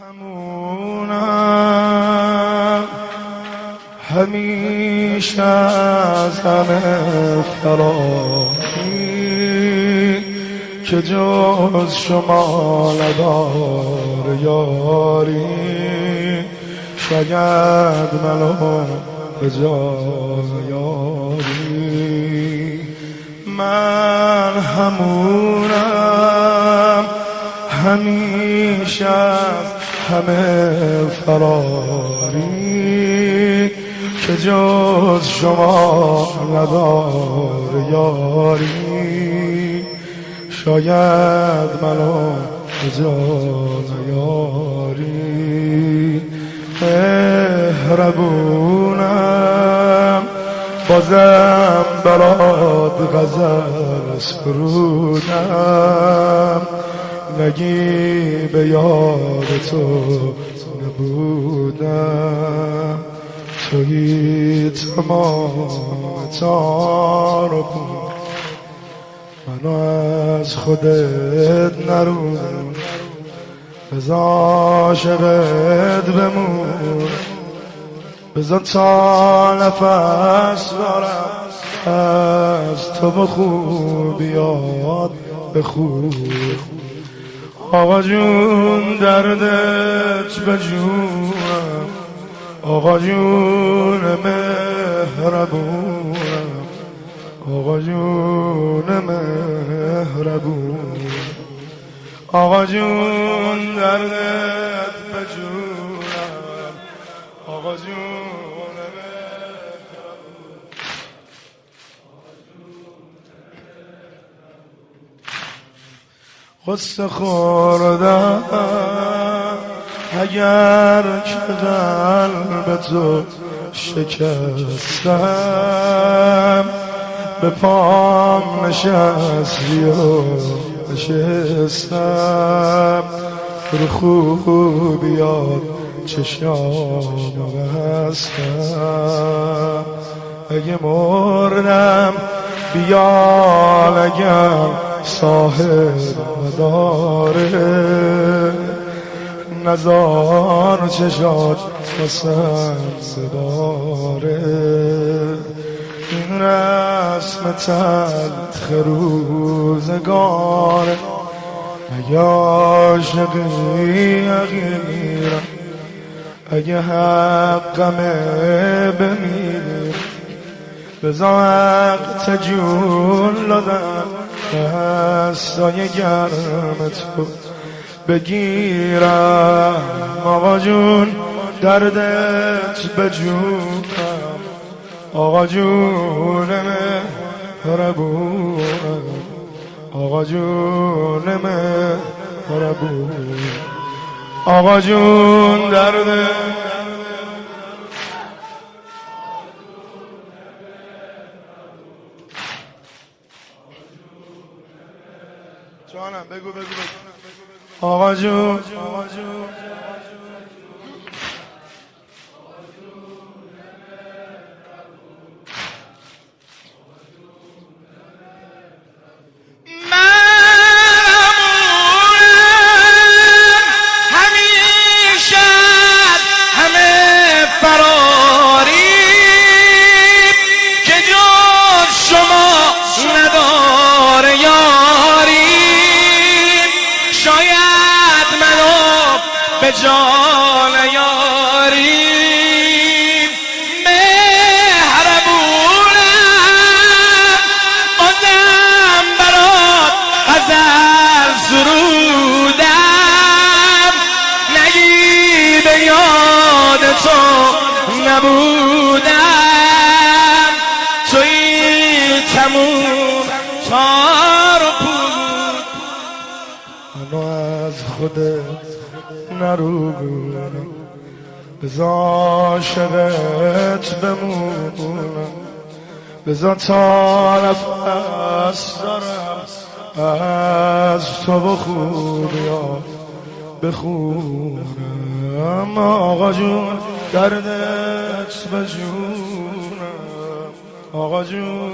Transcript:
همونم همیشه از همه فراری که جز شما نداره یاری، شاید منو به جای یاری. من همونم همیشه از همه فراری که جز شما نداره یاری، شاید منو به جای یاری. مهربونم بازم برات غزل سرودم، نگی به یاد تو نبودم. تویی تمام تار و پود، منو از خودت نرو، بذار عاشقت بمون، بذار تا نفس دارم از تو به خوبیات بخون. آقا جون دردت به جونم، آقا جون مهربونم، آقا جون مهربون. آقا جون دردت به جونم، آقا جون مهربون. غصه خوردم اگر که قلب تو شکستم، به پام نشستی و نشستم، رو خوبیات چشام بستم. اگه مردم بیا نگم صاحب نداره، نزار چشات واسم داره. این رسم تلخ روزگاره، اگه عاشقی حقیرم، اگه حقمه بمیرم، بذار حق جون دادم دستای گرم تو بگیرم. آقا جون دردت به جونم، آقا جون مهربونم، آقا جون مهربون. آقا جون دردت جانم بگو بگو بگو. آقا جون به جان یاری. مهربونم بازم برات غزل سرودم، نگی به یاد تو نبودم. تویی تموم تار و پود، منو از خودت نرو، بذار عاشقت بمونم، بذار تا نفس دارم از تو به خوبیات بخونم. آقا جون دردت به جونم، آقا جون